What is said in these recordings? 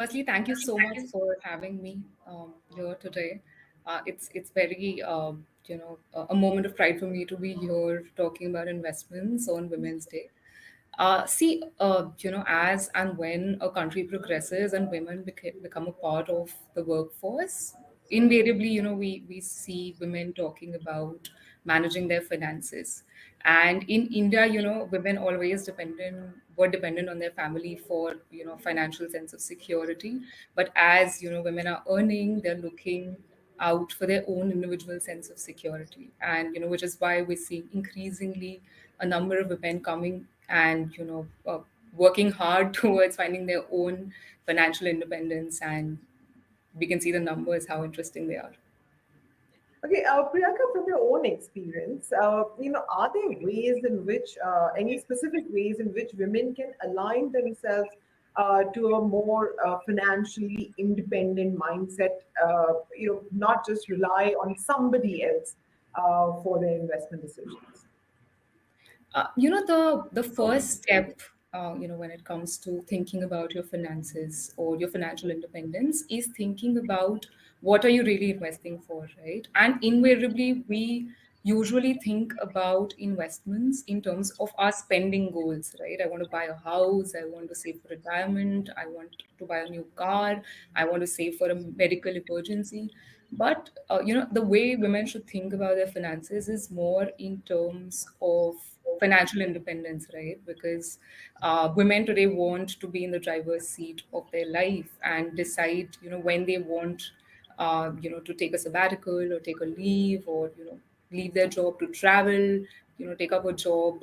Firstly, thank you so much for having me here today. It's very a moment of pride for me to be here talking about investments on Women's Day. As and when a country progresses and women become a part of the workforce, invariably, we see women talking about managing their finances. And in India, women always were dependent on their family for, financial sense of security. But as, women are earning, they're looking out for their own individual sense of security. And, which is why we see increasingly a number of women coming and working hard towards finding their own financial independence, and we can see the numbers how interesting they are. Okay, Priyanka, from your own experience, are there ways in which, any specific ways in which women can align themselves to a more financially independent mindset? Not just rely on somebody else for their investment decisions. The first step, when it comes to thinking about your finances or your financial independence, is thinking about what are you really investing for, right? And invariably, we usually think about investments in terms of our spending goals, right? I want to buy a house, I want to save for retirement, I want to buy a new car, I want to save for a medical emergency. But the way women should think about their finances is more in terms of financial independence, right? Because women today want to be in the driver's seat of their life and decide, when they want, to take a sabbatical or take a leave, or leave their job to travel, take up a job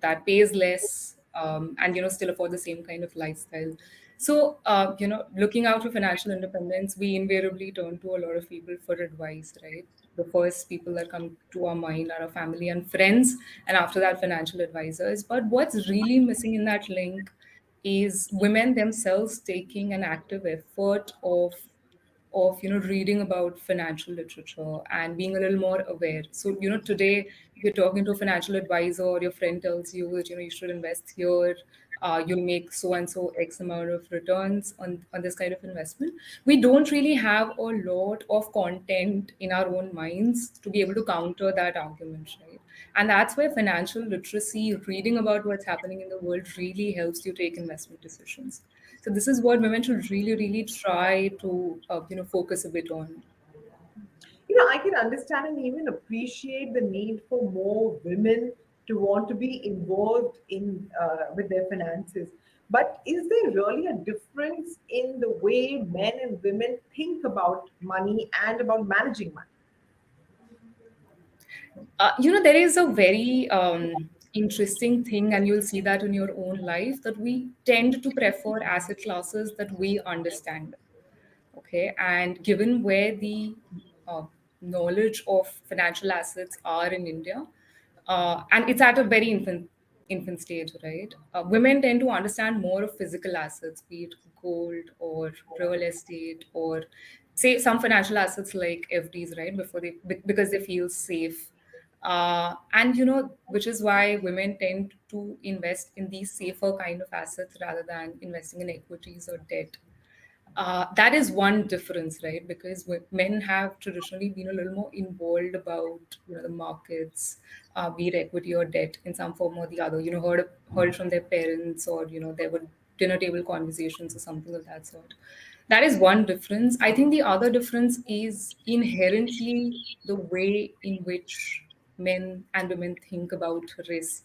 that pays less, and still afford the same kind of lifestyle. So, looking out for financial independence, we invariably turn to a lot of people for advice, right? The first people that come to our mind are our family and friends, and after that, financial advisors. But what's really missing in that link is women themselves taking an active effort of reading about financial literature and being a little more aware. So today, if you're talking to a financial advisor, or your friend tells you that you should invest here, you'll make so and so x amount of returns on this kind of investment, we don't really have a lot of content in our own minds to be able to counter that argument, right? And that's where financial literacy, reading about what's happening in the world, really helps you take investment decisions. So this is what women should really, really try to, focus a bit on. I can understand and even appreciate the need for more women to want to be involved in with their finances. But is there really a difference in the way men and women think about money and about managing money? There is a very interesting thing, and you'll see that in your own life, that we tend to prefer asset classes that we understand. Okay, and given where the uh, knowledge of financial assets are in India, and it's at a very infant stage, right? Women tend to understand more of physical assets, be it gold or real estate, or say some financial assets like FDs, right? Because they feel safe, and which is why women tend to invest in these safer kind of assets rather than investing in equities or debt. That is one difference, right? Because men have traditionally been a little more involved about the markets, be it equity or debt in some form or the other. Heard from their parents, or there were dinner table conversations or something of that sort. That is one difference. I think the other difference is inherently the way in which men and women think about risk.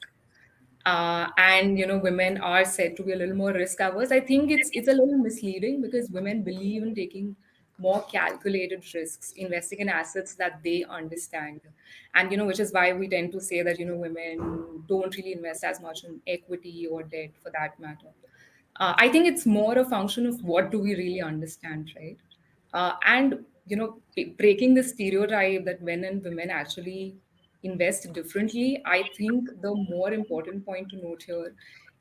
And women are said to be a little more risk averse. I think it's a little misleading, because women believe in taking more calculated risks, investing in assets that they understand. And which is why we tend to say that women don't really invest as much in equity or debt, for that matter. I think it's more a function of what do we really understand, right? And breaking the stereotype that men and women actually invest differently, I think the more important point to note here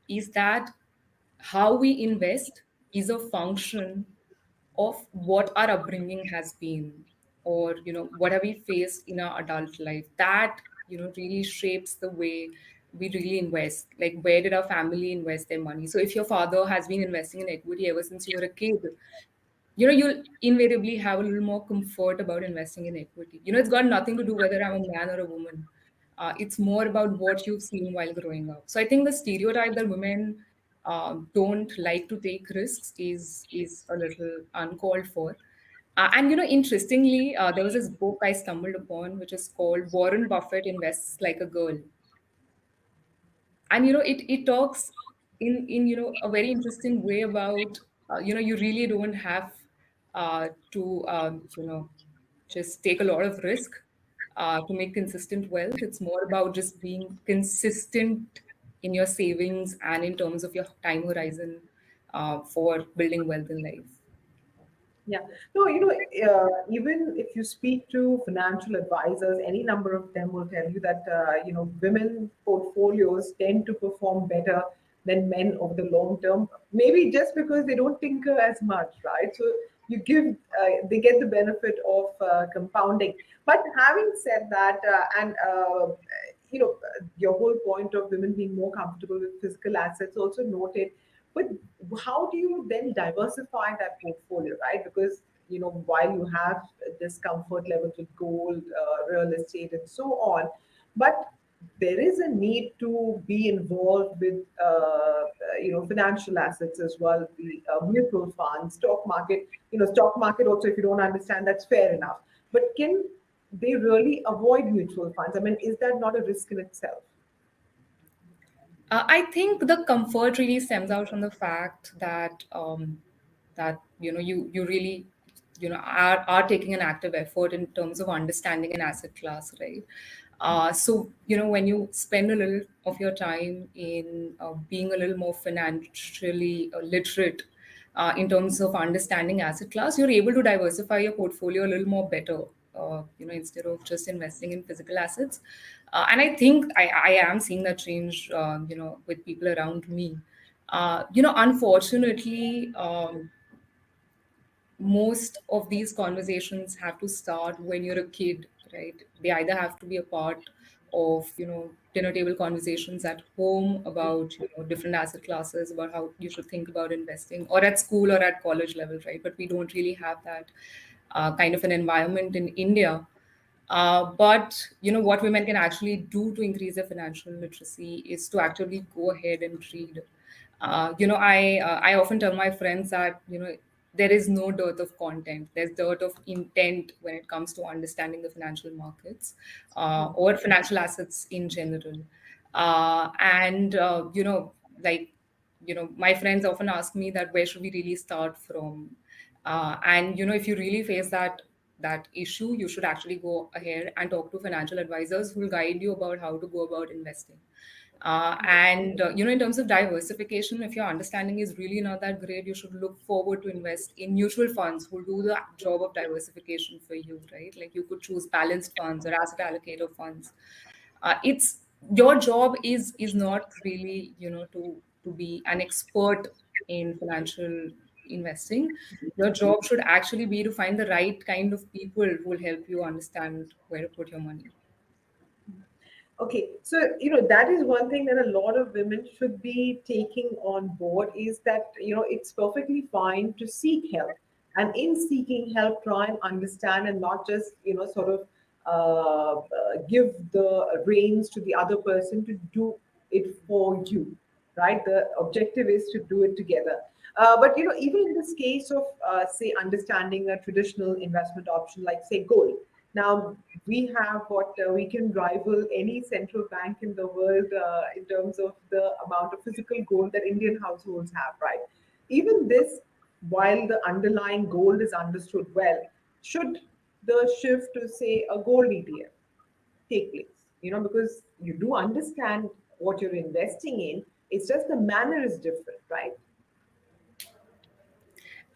is that how we invest is a function of what our upbringing has been, or what have we faced in our adult life. That really shapes the way we really invest? Like, where did our family invest their money? So if your father has been investing in equity ever since you were a kid, you'll invariably have a little more comfort about investing in equity. It's got nothing to do whether I'm a man or a woman. It's more about what you've seen while growing up. So I think the stereotype that women don't like to take risks is a little uncalled for. And interestingly, there was this book I stumbled upon, which is called Warren Buffett Invests Like a Girl. And it talks in a very interesting way about you really don't have to just take a lot of risk to make consistent wealth. It's more about just being consistent in your savings and in terms of your time horizon for building wealth in life. Yeah. No, even if you speak to financial advisors, any number of them will tell you that, women portfolios tend to perform better than men over the long term. Maybe just because they don't tinker as much, right? So they get the benefit of compounding. But having said that, your whole point of women being more comfortable with physical assets also noted, but how do you then diversify that portfolio, right? Because while you have this comfort level with gold, real estate, and so on, but there is a need to be involved with financial assets as well, the mutual funds, stock market. Stock market also, if you don't understand, that's fair enough. But can they really avoid mutual funds? I mean, is that not a risk in itself? I think the comfort really stems out from the fact that you really are taking an active effort in terms of understanding an asset class, right? So when you spend a little of your time in being a little more financially literate in terms of understanding asset class, you're able to diversify your portfolio a little more better. Instead of just investing in physical assets, and I think I am seeing that change, with people around me. Unfortunately, most of these conversations have to start when you're a kid, right? They either have to be a part of dinner table conversations at home about different asset classes, about how you should think about investing, or at school or at college level, right? But we don't really have that kind of an environment in India. But what women can actually do to increase their financial literacy is to actually go ahead and read. I often tell my friends that there is no dearth of content. There's dearth of intent when it comes to understanding the financial markets or financial assets in general. And like my friends often ask me that where should we really start from? And if you really face that issue, you should actually go ahead and talk to financial advisors who will guide you about how to go about investing. And in terms of diversification, if your understanding is really not that great, you should look forward to invest in mutual funds who do the job of diversification for you, right? Like you could choose balanced funds or asset allocator funds. It's your job is not really to be an expert in financial investing. Your job should actually be to find the right kind of people who will help you understand where to put your money. Okay, so that is one thing that a lot of women should be taking on board, is that it's perfectly fine to seek help, and in seeking help, try and understand and not just sort of give the reins to the other person to do it for you, right? The objective is to do it together. But even in this case of say understanding a traditional investment option like say gold. Now we have what we can rival any central bank in the world in terms of the amount of physical gold that Indian households have, right? Even this, while the underlying gold is understood well, should the shift to say a gold ETF take place? Because you do understand what you're investing in. It's just the manner is different, right?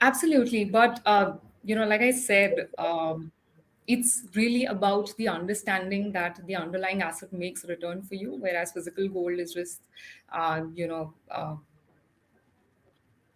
Absolutely. But, like I said, it's really about the understanding that the underlying asset makes return for you, whereas physical gold is just, uh, you know, uh,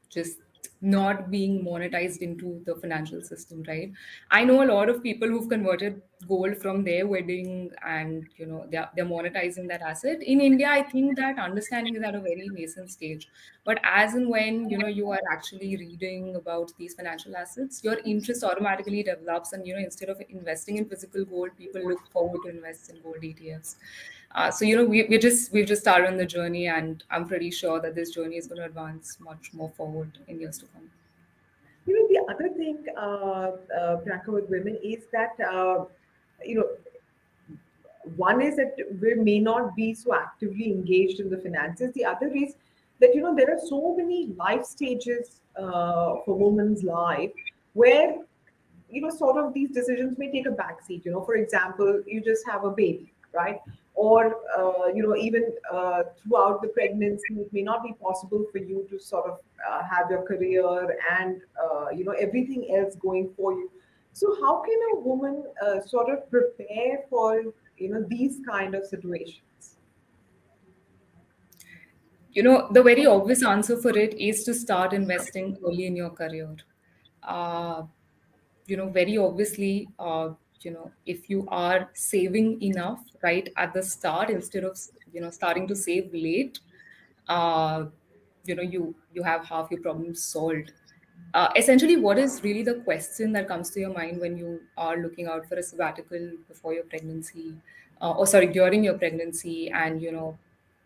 just not being monetized into the financial system, right? I know a lot of people who've converted gold from their wedding, and they're monetizing that asset. In India, I think that understanding is at a very nascent stage. But as and when you are actually reading about these financial assets, your interest automatically develops, and instead of investing in physical gold, people look forward to invest in gold ETFs. So we've just started on the journey, and I'm pretty sure that this journey is going to advance much more forward in years to come. The other thing, Priyanka, with women is that, you know, one is that we may not be so actively engaged in the finances. The other is that, there are so many life stages for women's life where, sort of these decisions may take a backseat. For example, you just have a baby, right? Or, even throughout the pregnancy, it may not be possible for you to sort of have your career and, everything else going for you. So, how can a woman sort of prepare for, these kind of situations? The very obvious answer for it is to start investing early in your career. Uh, very obviously, if you are saving enough right at the start instead of, starting to save late, uh, you have half your problems solved. Essentially, what is really the question that comes to your mind when you are looking out for a sabbatical before your pregnancy, or sorry, during your pregnancy, and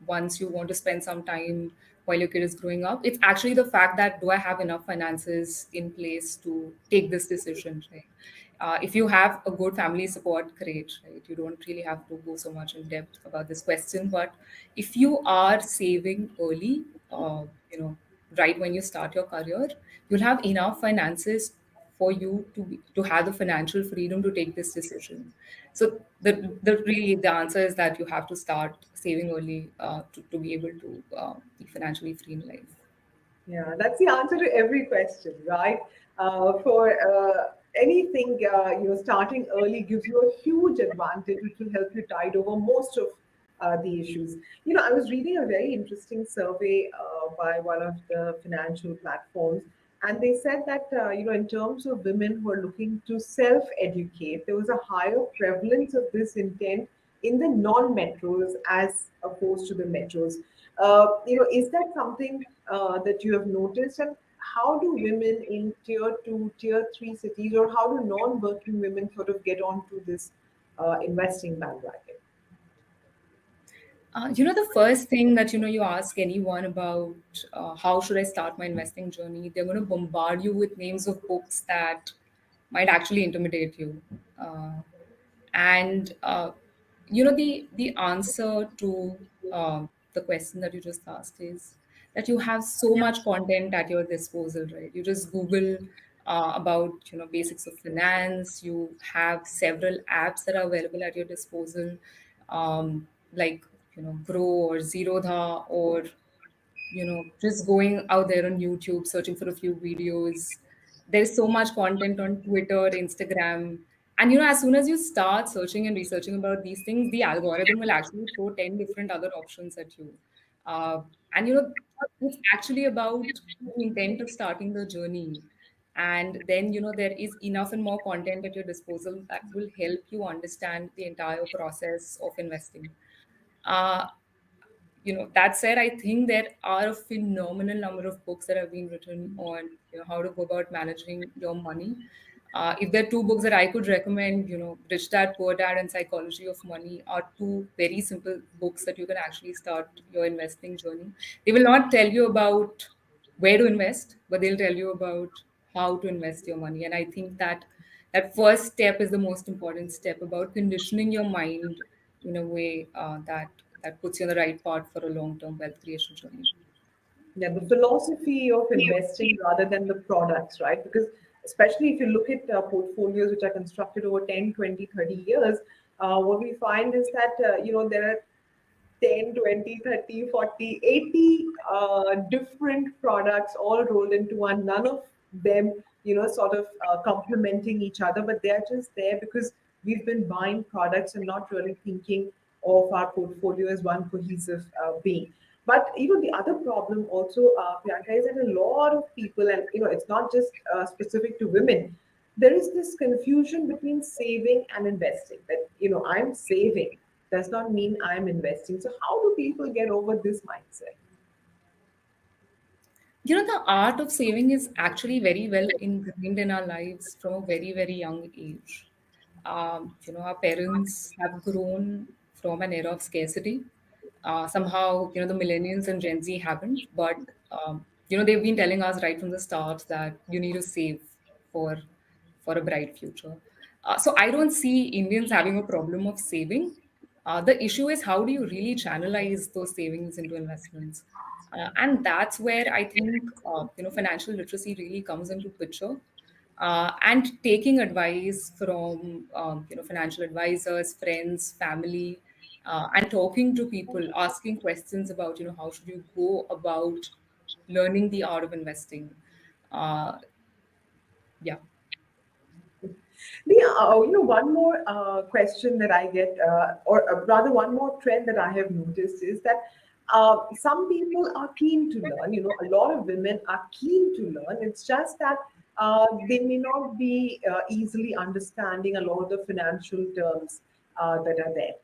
once you want to spend some time while your kid is growing up? It's actually the fact that, do I have enough finances in place to take this decision, right? If you have a good family support, great, right? You don't really have to go so much in depth about this question. But if you are saving early, right when you start your career, you'll have enough finances for you to have the financial freedom to take this decision. So the answer is that you have to start saving early, to be able to be financially free in life. Yeah, that's the answer to every question, right? For anything, starting early gives you a huge advantage, which will help you tide over most of the issues. I was reading a very interesting survey by one of the financial platforms, and they said that, in terms of women who are looking to self-educate, there was a higher prevalence of this intent in the non-metros as opposed to the metros. Is that something that you have noticed? And how do women in tier two, tier three cities, or how do non-working women sort of get onto this investing bandwagon? The first thing that you ask anyone about, how should I start my investing journey, they're going to bombard you with names of books that might actually intimidate you. And the answer to the question that you just asked is that you have so much content at your disposal, right? You just Google about basics of finance. You have several apps that are available at your disposal, like Grow or Zerodha, or just going out there on YouTube, searching for a few videos. There's so much content on Twitter, Instagram. And as soon as you start searching and researching about these things, the algorithm will actually throw 10 different other options at you. And it's actually about the intent of starting the journey. And then there is enough and more content at your disposal that will help you understand the entire process of investing. Uh, that said, I think there are a phenomenal number of books that have been written on how to go about managing your money. If there are two books that I could recommend, Rich Dad Poor Dad and Psychology of Money are two very simple books that you can actually start your investing journey. They will not tell you about where to invest, but they'll tell you about how to invest your money. And I think that that first step is the most important step, about conditioning your mind in a way that puts you on the right path for a long-term wealth creation journey. Yeah, the philosophy of investing rather than the products, right? Because especially if you look at portfolios which are constructed over 10, 20, 30 years, what we find is that, there are 10, 20, 30, 40, 80 different products all rolled into one. None of them, sort of complementing each other, but they're just there because we've been buying products and not really thinking of our portfolio as one cohesive being. But the other problem also, Priyanka, is that a lot of people, and it's not just specific to women. There is this confusion between saving and investing. That I'm saving does not mean I'm investing. So how do people get over this mindset? The art of saving is actually very well ingrained in our lives from a very, very young age. Our parents have grown from an era of scarcity. Somehow, the millennials and Gen Z haven't, but they've been telling us right from the start that you need to save for for a bright future. So I don't see Indians having a problem of saving. The issue is how do you really channelize those savings into investments, and that's where I think financial literacy really comes into picture, and taking advice from financial advisors, friends, family, and talking to people, asking questions about how should you go about learning the art of investing. Uh, yeah. One more question that I get, or rather, one more trend that I have noticed is that some people are keen to learn. A lot of women are keen to learn. It's just that they may not be easily understanding a lot of the financial terms that are there.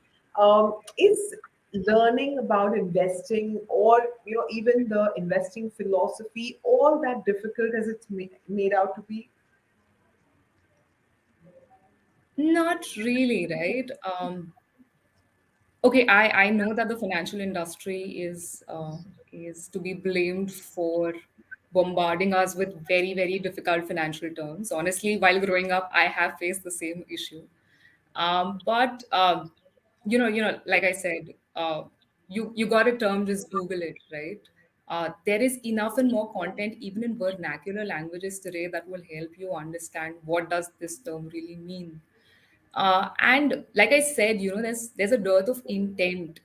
Is learning about investing, or even the investing philosophy, all that difficult as it's made out to be? Not really, right? Okay, I know that the financial industry is to be blamed for bombarding us with very, very difficult financial terms. Honestly, while growing up, I have faced the same issue. But like I said, you got a term, just Google it, right? There is enough and more content, even in vernacular languages today, that will help you understand what does this term really mean. And like I said, there's a dearth of intent.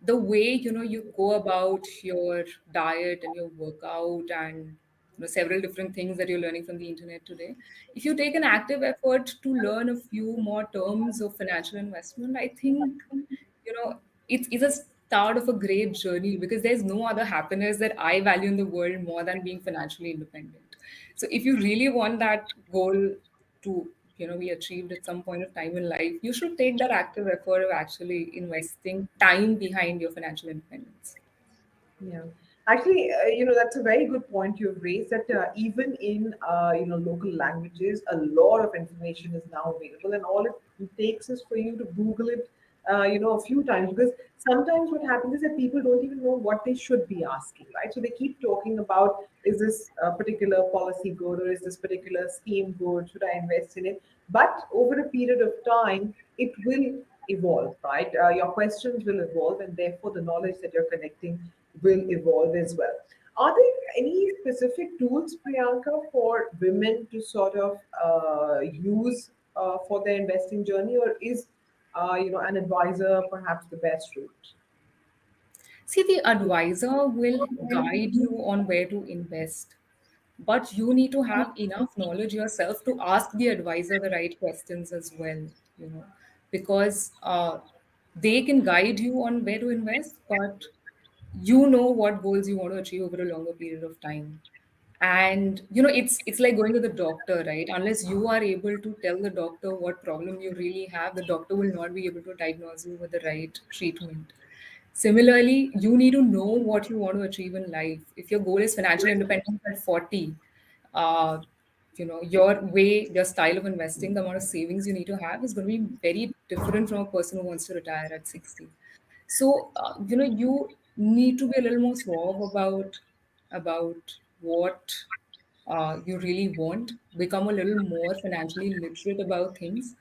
The way you go about your diet and your workout, and several different things that you're learning from the internet today, if you take an active effort to learn a few more terms of financial investment, I think it's a start of a great journey, because there's no other happiness that I value in the world more than being financially independent. So if you really want that goal to be achieved at some point of time in life, you should take that active effort of actually investing time behind your financial independence. Yeah, actually, that's a very good point you've raised. That even in local languages, a lot of information is now available, and all it takes is for you to Google it, a few times. Because sometimes what happens is that people don't even know what they should be asking, right? So they keep talking about, is this particular policy good, or is this particular scheme good? Should I invest in it? But over a period of time, it will evolve, right? Your questions will evolve, and therefore the knowledge that you're connecting will evolve as well. Are there any specific tools, Priyanka, for women to sort of use for their investing journey, or is an advisor perhaps the best route? See, the advisor will guide you on where to invest, but you need to have enough knowledge yourself to ask the advisor the right questions as well, you know, because they can guide you on where to invest, but you know what goals you want to achieve over a longer period of time. And it's like going to the doctor, right? Unless you are able to tell the doctor what problem you really have, the doctor will not be able to diagnose you with the right treatment. Similarly, you need to know what you want to achieve in life. If your goal is financial independence at 40, uh, your style of investing, the amount of savings you need to have is going to be very different from a person who wants to retire at 60. So, you need to be a little more suave about what you really want, become a little more financially literate about things,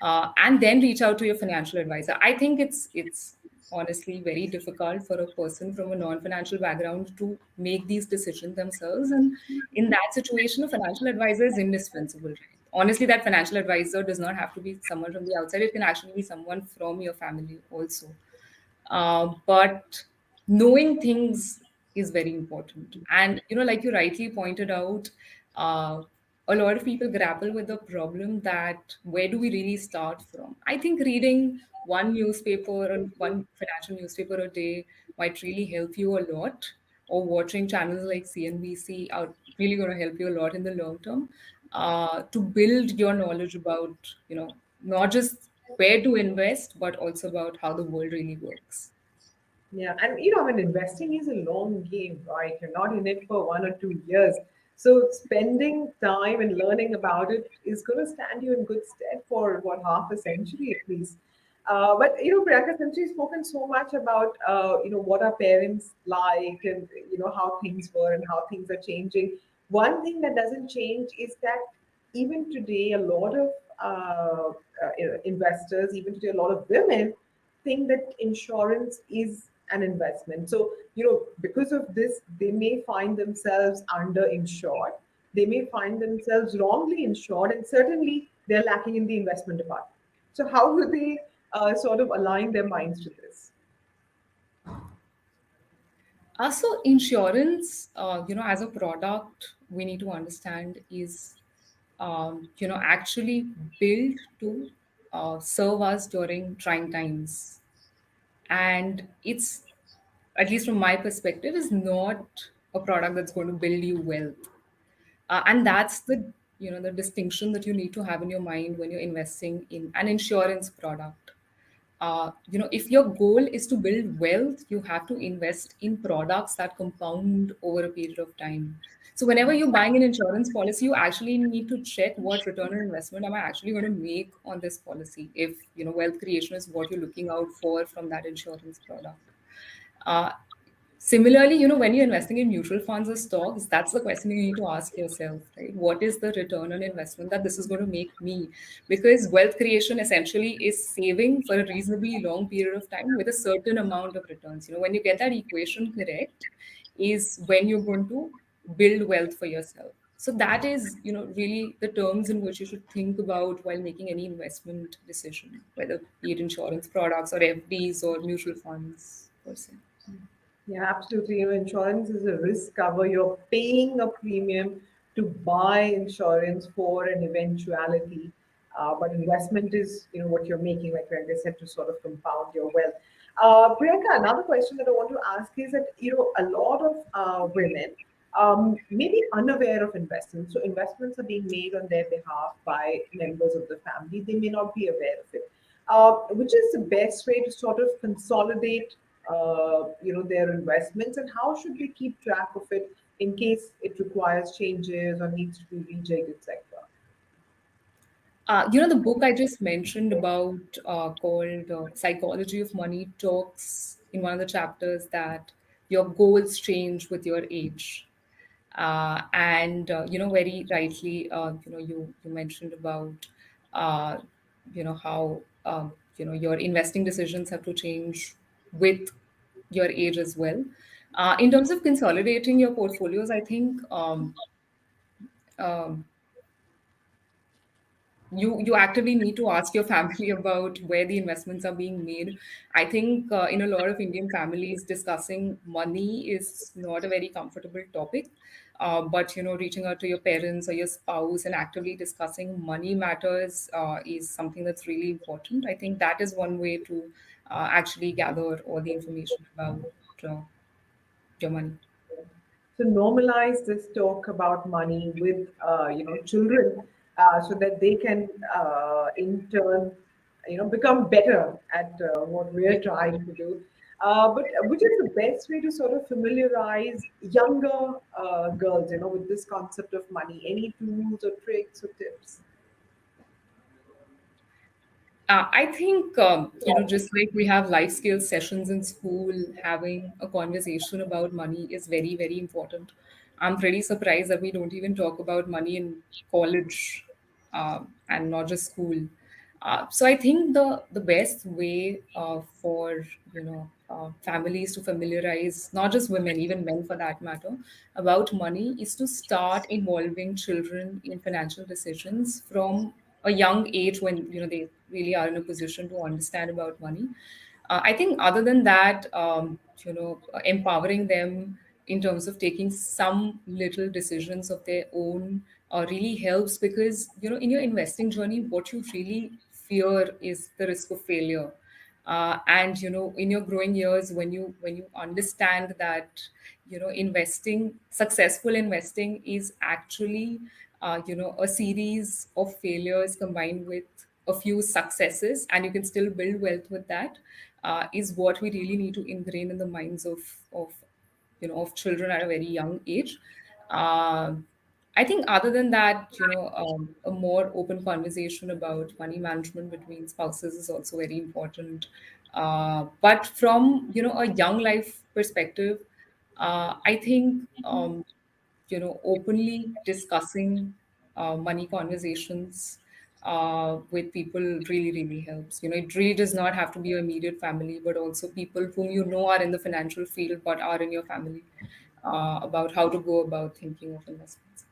and then reach out to your financial advisor. I think it's honestly very difficult for a person from a non-financial background to make these decisions themselves, and in that situation, a financial advisor is indispensable. Right? Honestly, that financial advisor does not have to be someone from the outside; it can actually be someone from your family also. But knowing things is very important. And, like you rightly pointed out, uh, a lot of people grapple with the problem that where do we really start from? I think reading one newspaper or one financial newspaper a day might really help you a lot, or watching channels like CNBC are really going to help you a lot in the long term, to build your knowledge about, not just where to invest, but also about how the world really works. Yeah, and I mean, investing is a long game, right? You're not in it for 1 or 2 years. So spending time and learning about it is going to stand you in good stead for what, half a century at least. But Priyanka, since we've spoken so much about what our parents like and how things were and how things are changing, one thing that doesn't change is that even today, a lot of investors, even today, a lot of women think that insurance is an investment. So, because of this, they may find themselves underinsured. They may find themselves wrongly insured, and certainly they're lacking in the investment department. So, how do they sort of align their minds to this? Also, insurance, as a product, we need to understand is, actually built to serve us during trying times. And it's, at least from my perspective, is not a product that's going to build you wealth. And that's the distinction that you need to have in your mind when you're investing in an insurance product. If your goal is to build wealth, you have to invest in products that compound over a period of time. So whenever you're buying an insurance policy, you actually need to check what return on investment am I actually going to make on this policy, if wealth creation is what you're looking out for from that insurance product. uh, Similarly, when you're investing in mutual funds or stocks, that's the question you need to ask yourself, right? What is the return on investment that this is going to make me? Because wealth creation essentially is saving for a reasonably long period of time with a certain amount of returns. When you get that equation correct, is when you're going to build wealth for yourself. So that is, really the terms in which you should think about while making any investment decision, whether be it insurance products or FDs or mutual funds per se. Yeah, absolutely. Insurance is a risk cover. You're paying a premium to buy insurance for an eventuality. But investment is, what you're making, like I said, to sort of compound your wealth. Priyanka, another question that I want to ask is that, a lot of women may be unaware of investments. So investments are being made on their behalf by members of the family. They may not be aware of it. Which is the best way to sort of consolidate their investments, and how should they keep track of it in case it requires changes or needs to be rejigged, etc. The book I just mentioned about, called Psychology of Money, talks in one of the chapters that your goals change with your age. And, very rightly, you mentioned about, uh, how, your investing decisions have to change with your age as well. In terms of consolidating your portfolios, I think, um, you actively need to ask your family about where the investments are being made. I think, in a lot of Indian families, discussing money is not a very comfortable topic. But reaching out to your parents or your spouse and actively discussing money matters is something that's really important. I think that is one way to actually gather all the information about uh, your money. So normalize this talk about money with children, so that they can in turn become better at what we're trying to do. But which is the best way to sort of familiarize younger girls, with this concept of money? Any tools or tricks or tips? I think, just like we have life skills sessions in school, having a conversation about money is very, very important. I'm pretty surprised that we don't even talk about money in college, and not just school. So I think the best way for families to familiarize not just women, even men for that matter, about money is to start involving children in financial decisions from a young age, when they really are in a position to understand about money. I think other than that, empowering them in terms of taking some little decisions of their own really helps, because in your investing journey, what you really fear is the risk of failure. And in your growing years, when you understand that investing, successful investing is actually a series of failures combined with a few successes, and you can still build wealth with that, is what we really need to ingrain in the minds of children at a very young age. Um I think other than that, a more open conversation about money management between spouses is also very important. But from, a young life perspective, I think, openly discussing money conversations with people really, really helps. It really does not have to be your immediate family, but also people whom are in the financial field but are in your family, about how to go about thinking of investments.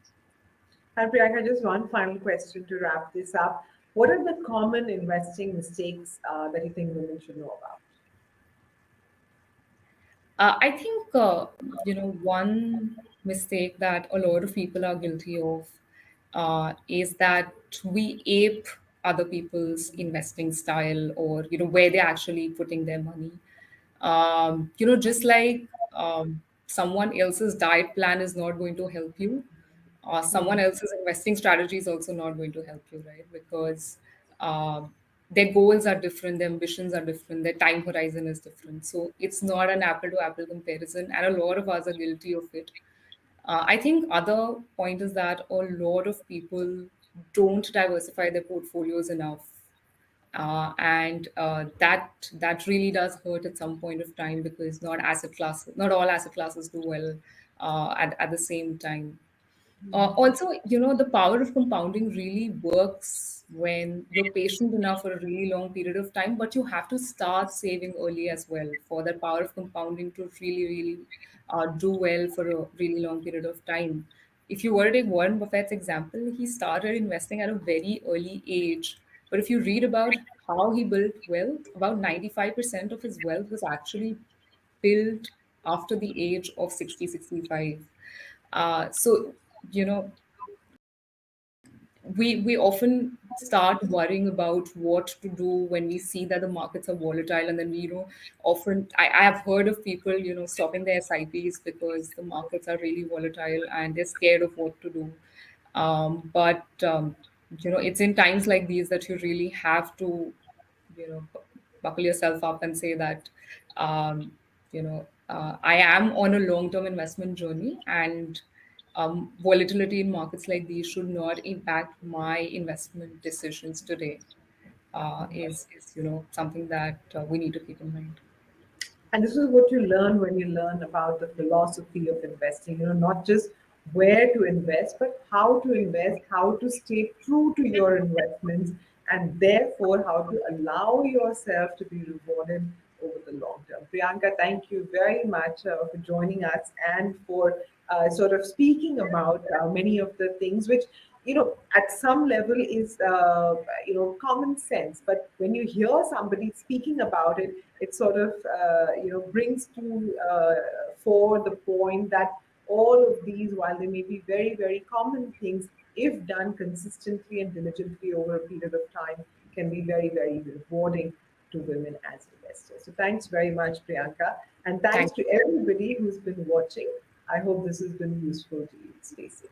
And Priyanka, just one final question to wrap this up. What are the common investing mistakes that you think women should know about? I think, one mistake that a lot of people are guilty of is that we ape other people's investing style, or, where they're actually putting their money. Just like someone else's diet plan is not going to help you, someone else's investing strategy is also not going to help you, right? Because their goals are different, their ambitions are different, their time horizon is different. So it's not an apple to apple comparison, and a lot of us are guilty of it. I think other point is that a lot of people don't diversify their portfolios enough, and that really does hurt at some point of time, because not all asset classes do well at the same time. Also, the power of compounding really works when you're patient enough for a really long period of time, but you have to start saving early as well for that power of compounding to really, really do well for a really long period of time. If you were to take Warren Buffett's example, he started investing at a very early age. But if you read about how he built wealth, about 95% of his wealth was actually built after the age of 60, 65. So, you know, we often start worrying about what to do when we see that the markets are volatile, and then we often I have heard of people stopping their SIPs because the markets are really volatile and they're scared of what to do. But it's in times like these that you really have to buckle yourself up and say that I am on a long-term investment journey, and volatility in markets like these should not impact my investment decisions today. Is something that we need to keep in mind. And this is what you learn when you learn about the philosophy of investing, not just where to invest, but how to invest, how to stay true to your investments, and therefore how to allow yourself to be rewarded over the long term. Priyanka, thank you very much for joining us and for sort of speaking about many of the things which at some level is common sense, but when you hear somebody speaking about it, it sort of brings to for the point that all of these, while they may be very, very common things, if done consistently and diligently over a period of time, can be very, very rewarding to women as investors. So thanks very much, Priyanka, and thanks Thank to everybody who's been watching. I hope this has been useful to you. Stay safe.